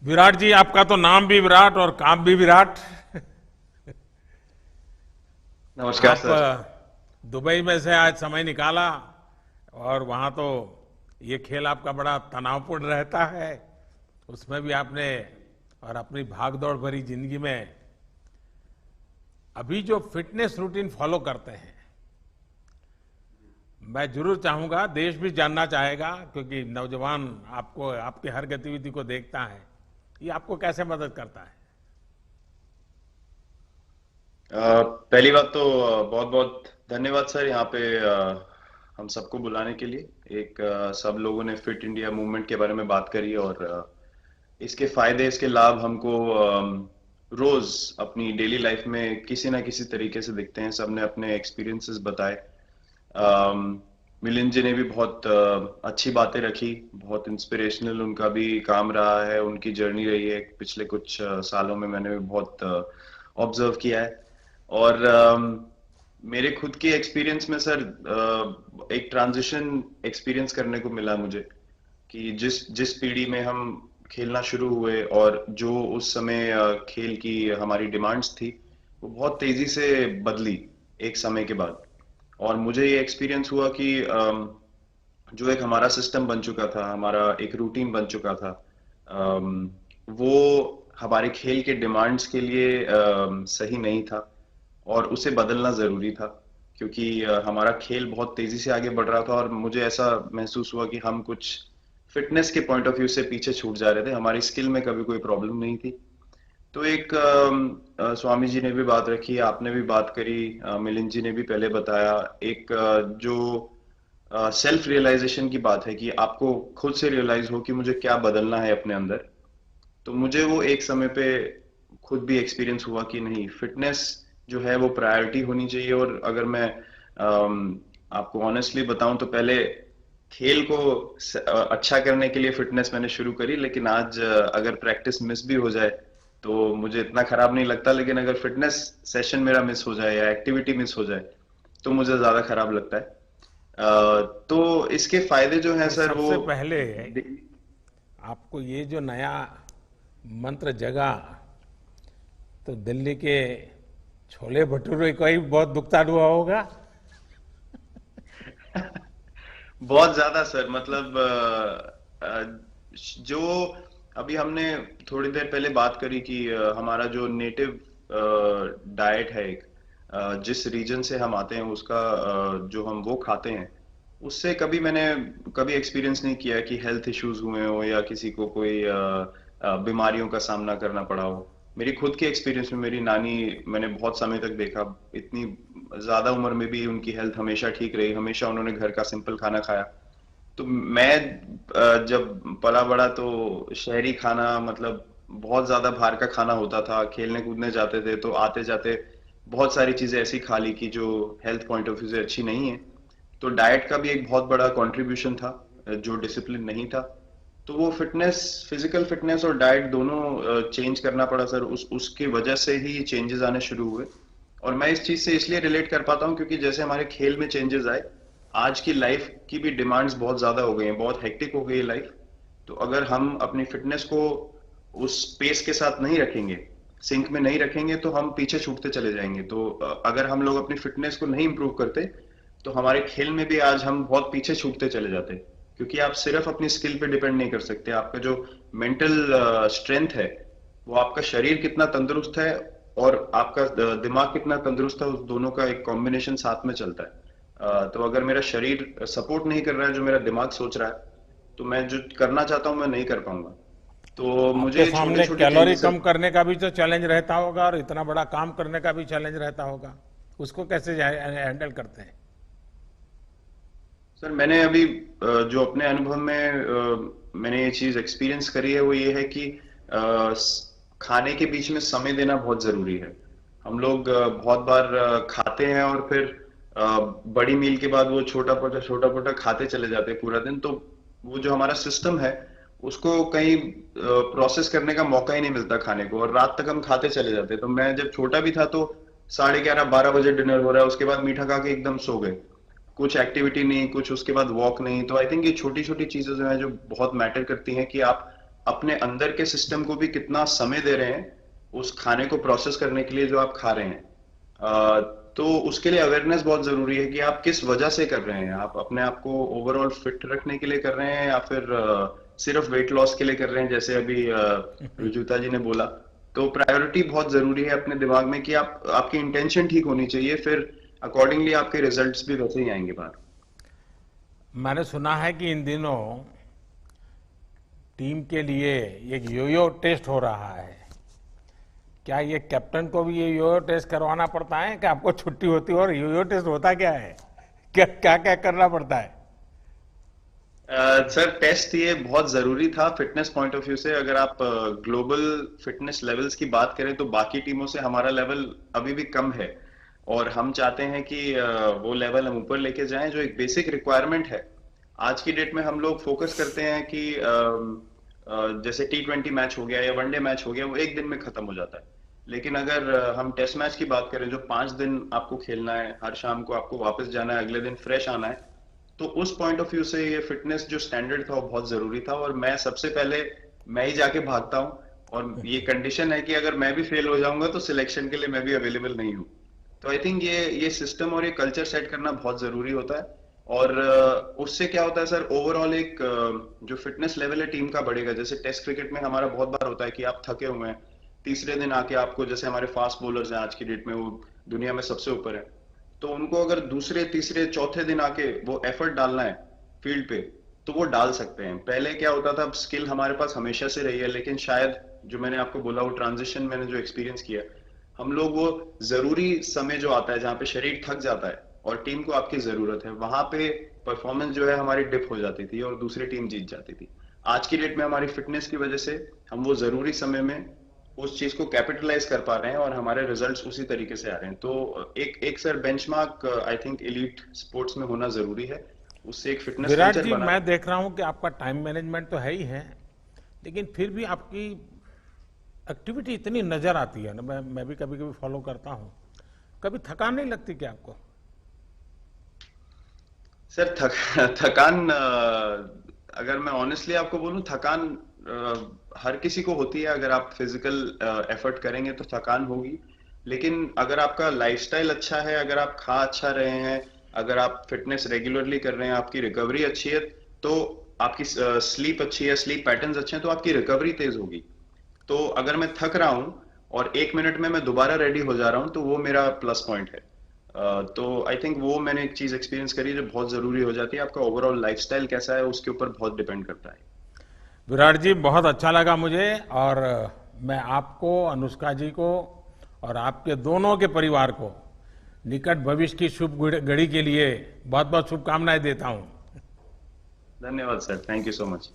विराट जी, आपका तो नाम भी विराट और काम भी विराट। नमस्कार आप सर। दुबई में से आज समय निकाला और वहां तो ये खेल आपका बड़ा तनावपूर्ण रहता है। उसमें भी आपने और अपनी भागदौड़ भरी जिंदगी में अभी जो फिटनेस रूटीन फॉलो करते हैं, मैं जरूर चाहूंगा, देश भी जानना चाहेगा, क्योंकि नौजवान आपको आपकी हर गतिविधि को देखता है, ये आपको कैसे मदद करता है। पहली बात तो बहुत बहुत धन्यवाद सर यहाँ पे हम सबको बुलाने के लिए। एक सब लोगों ने फिट इंडिया मूवमेंट के बारे में बात करी और इसके फायदे इसके लाभ हमको रोज अपनी डेली लाइफ में किसी ना किसी तरीके से दिखते हैं। सबने अपने एक्सपीरियंसेस बताए। मिलिंद जी ने भी बहुत अच्छी बातें रखी। बहुत इंस्पिरेशनल उनका भी काम रहा है, उनकी जर्नी रही है पिछले कुछ सालों में। मैंने भी बहुत ऑब्जर्व किया है। और मेरे खुद के एक्सपीरियंस में सर एक ट्रांजिशन एक्सपीरियंस करने को मिला मुझे कि जिस जिस पीढ़ी में हम खेलना शुरू हुए और जो उस समय खेल की हमारी डिमांड्स थी, वो बहुत तेजी से बदली एक समय के बाद। और मुझे ये एक्सपीरियंस हुआ कि जो एक हमारा सिस्टम बन चुका था, हमारा एक रूटीन बन चुका था, वो हमारे खेल के डिमांड्स के लिए सही नहीं था और उसे बदलना जरूरी था। क्योंकि हमारा खेल बहुत तेजी से आगे बढ़ रहा था और मुझे ऐसा महसूस हुआ कि हम कुछ फिटनेस के पॉइंट ऑफ व्यू से पीछे छूट जा रहे थे। हमारी स्किल में कभी कोई प्रॉब्लम नहीं थी। तो एक स्वामी जी ने भी बात रखी, आपने भी बात करी, मिलिंद जी ने भी पहले बताया। एक जो सेल्फ रियलाइजेशन की बात है कि आपको खुद से रियलाइज हो कि मुझे क्या बदलना है अपने अंदर। तो मुझे वो एक समय पे खुद भी एक्सपीरियंस हुआ कि नहीं, फिटनेस जो है वो प्रायोरिटी होनी चाहिए। और अगर मैं आपको ऑनेस्टली बताऊं तो पहले खेल को अच्छा करने के लिए फिटनेस मैंने शुरू करी, लेकिन आज अगर प्रैक्टिस मिस भी हो जाए तो मुझे इतना खराब नहीं लगता। लेकिन अगर फिटनेस सेशन मेरा मिस हो जाए या एक्टिविटी मिस हो जाए तो मुझे ज्यादा खराब लगता है। तो इसके फायदे जो हैं तो सर वो सबसे पहले आपको ये जो नया मंत्र जगा, तो दिल्ली के छोले भटूरे का ही बहुत दुखता हुआ होगा। बहुत ज्यादा सर। मतलब जो अभी हमने थोड़ी देर पहले बात करी कि हमारा जो नेटिव डाइट है, एक जिस रीजन से हम आते हैं उसका जो हम वो खाते हैं, उससे कभी मैंने कभी एक्सपीरियंस नहीं किया कि हेल्थ इश्यूज हुए हो या किसी को कोई बीमारियों का सामना करना पड़ा हो। मेरी खुद के एक्सपीरियंस में मेरी नानी, मैंने बहुत समय तक देखा, इतनी ज्यादा उम्र में भी उनकी हेल्थ हमेशा ठीक रही। हमेशा उन्होंने घर का सिंपल खाना खाया। तो मैं जब पला बड़ा तो शहरी खाना, मतलब बहुत ज्यादा बाहर का खाना होता था। खेलने कूदने जाते थे तो आते जाते बहुत सारी चीजें ऐसी खा ली कि जो हेल्थ पॉइंट ऑफ व्यू से अच्छी नहीं है। तो डाइट का भी एक बहुत बड़ा कंट्रीब्यूशन था, जो डिसिप्लिन नहीं था। तो वो फिटनेस, फिजिकल फिटनेस और डाइट दोनों चेंज करना पड़ा सर। उसकी वजह से ही चेंजेस आने शुरू हुए। और मैं इस चीज से इसलिए रिलेट कर पाता हूँ क्योंकि जैसे हमारे खेल में चेंजेस आए, आज की लाइफ की भी डिमांड्स बहुत ज्यादा हो गई हैं, बहुत हेक्टिक हो गई है लाइफ। तो अगर हम अपनी फिटनेस को उस पेस के साथ नहीं रखेंगे, सिंक में नहीं रखेंगे, तो हम पीछे छूटते चले जाएंगे। तो अगर हम लोग अपनी फिटनेस को नहीं इंप्रूव करते तो हमारे खेल में भी आज हम बहुत पीछे छूटते चले जाते। क्योंकि आप सिर्फ अपनी स्किल पे डिपेंड नहीं कर सकते। आपका जो मेंटल स्ट्रेंथ है, वो आपका शरीर कितना तंदुरुस्त है और आपका दिमाग कितना तंदुरुस्त है, उस दोनों का एक कॉम्बिनेशन साथ में चलता है। तो अगर मेरा शरीर सपोर्ट नहीं कर रहा है जो मेरा दिमाग सोच रहा है, तो मैं जो करना चाहता हूँ मैं नहीं कर पाऊंगा। तो आपके मुझे छोटे सामने छोटे कैलोरी चेंजेस। कम करने का भी तो चैलेंज रहता होगा और इतना बड़ा काम करने का भी चैलेंज रहता होगा। उसको कैसे हैंडल करते हैं। सर मैंने अभी जो अपने अनुभव में मैंने ये चीज एक्सपीरियंस करी है वो ये है कि खाने के बीच में समय देना बहुत जरूरी है। हम लोग बहुत बार खाते हैं और फिर बड़ी मील के बाद वो छोटा पोटा खाते चले जाते हैं पूरा दिन। तो वो जो हमारा सिस्टम है, उसको कहीं प्रोसेस करने का मौका ही नहीं मिलता खाने को, और रात तक हम खाते चले जाते हैं। तो मैं जब छोटा भी था तो 11:30 12 बजे डिनर हो रहा है, उसके बाद मीठा खा के एकदम सो गए। कुछ एक्टिविटी नहीं, कुछ उसके बाद वॉक नहीं। तो आई थिंक ये छोटी छोटी चीजें जो है जो बहुत मैटर करती हैं कि आप अपने अंदर के सिस्टम को भी कितना समय दे रहे हैं उस खाने को प्रोसेस करने के लिए जो आप खा रहे हैं। तो उसके लिए अवेयरनेस बहुत जरूरी है कि आप किस वजह से कर रहे हैं। आप अपने आप को ओवरऑल फिट रखने के लिए कर रहे हैं या फिर सिर्फ वेट लॉस के लिए कर रहे हैं, जैसे अभी रुजुता जी ने बोला। तो प्रायोरिटी बहुत जरूरी है अपने दिमाग में कि आप आपकी इंटेंशन ठीक होनी चाहिए, फिर अकॉर्डिंगली आपके रिजल्ट्स भी वैसे ही आएंगे बाहर। मैंने सुना है कि इन दिनों टीम के लिए एक योयो टेस्ट हो रहा है। क्या ये कैप्टन को भी ये योयो टेस्ट करवाना पड़ता है कि आपको छुट्टी होती है? और योयो टेस्ट होता क्या है, क्या क्या क्या करना पड़ता है? सर, टेस्ट ये बहुत जरूरी था फिटनेस पॉइंट ऑफ व्यू से। अगर आप ग्लोबल फिटनेस लेवल्स की बात करें तो बाकी टीमों से हमारा लेवल अभी भी कम है, और हम चाहते हैं कि वो लेवल हम ऊपर लेके जाएं, जो एक बेसिक रिक्वायरमेंट है। आज की डेट में हम लोग फोकस करते हैं कि जैसे T20 मैच हो गया या वनडे मैच हो गया, वो एक दिन में खत्म हो जाता है। लेकिन अगर हम टेस्ट मैच की बात करें जो 5 दिन आपको खेलना है, हर शाम को आपको वापस जाना है, अगले दिन फ्रेश आना है, तो उस पॉइंट ऑफ व्यू से ये फिटनेस जो स्टैंडर्ड था वो बहुत जरूरी था। और मैं सबसे पहले मैं ही जाके भागता हूँ, और ये कंडीशन है कि अगर मैं भी फेल हो जाऊंगा तो सिलेक्शन के लिए मैं भी अवेलेबल नहीं हूँ। तो आई थिंक ये सिस्टम और ये कल्चर सेट करना बहुत जरूरी होता है। और उससे क्या होता है सर, ओवरऑल एक जो फिटनेस लेवल है टीम का बढ़ेगा। जैसे टेस्ट क्रिकेट में हमारा बहुत बार होता है कि आप थके हुए हैं, तीसरे दिन आके आपको, जैसे हमारे फास्ट बॉलर्स हैं आज की डेट में, वो दुनिया में सबसे ऊपर है, तो उनको अगर दूसरे तीसरे चौथे दिन आके वो एफर्ट डालना है फील्ड पे, तो वो डाल सकते हैं। पहले क्या होता था, स्किल हमारे पास हमेशा से रही है, लेकिन शायद जो मैंने आपको बोला वो ट्रांजिशन मैंने जो एक्सपीरियंस किया, हम लोग वो जरूरी समय जो आता है जहाँ पे शरीर थक जाता है और टीम को आपकी जरूरत है, वहां पे परफॉर्मेंस जो है हमारी डिप हो जाती थी और दूसरी टीम जीत जाती थी। आज की डेट में हमारी फिटनेस की वजह से हम वो जरूरी समय में उस चीज को कैपिटलाइज कर पा रहे हैं और हमारे रिजल्ट्स उसी तरीके से आ रहे हैं। तो एक एक sir benchmark I think elite sports में होना जरूरी है, उससे एक फिटनेस विराट कल्चर जी, बना। मैं देख रहा हूं कि आपका टाइम मैनेजमेंट तो है ही है, लेकिन फिर भी आपकी एक्टिविटी इतनी नजर आती है ना, मैं भी कभी कभी फॉलो करता हूं। कभी थकान नहीं लगती क्या आपको? सर, थकान, अगर मैं ऑनेस्टली आपको बोलूं, थकान हर किसी को होती है। अगर आप फिजिकल एफर्ट करेंगे तो थकान होगी, लेकिन अगर आपका लाइफस्टाइल अच्छा है, अगर आप खा अच्छा रहे हैं, अगर आप फिटनेस रेगुलरली कर रहे हैं, आपकी रिकवरी अच्छी है, तो आपकी स्लीप अच्छी है, स्लीप पैटर्न्स अच्छे हैं, तो आपकी रिकवरी तेज होगी। तो अगर मैं थक रहा हूं और 1 मिनट में मैं दोबारा रेडी हो जा रहा हूं, तो वो मेरा प्लस पॉइंट है। तो आई थिंक वो मैंने एक चीज एक्सपीरियंस करी जो बहुत जरूरी हो जाती है। आपका ओवरऑल लाइफस्टाइल कैसा है उसके ऊपर बहुत डिपेंड करता है। विराट जी, बहुत अच्छा लगा मुझे। और मैं आपको, अनुष्का जी को और आपके दोनों के परिवार को निकट भविष्य की शुभ घड़ी के लिए बहुत बहुत शुभकामनाएं देता हूं। धन्यवाद sir, thank you so much.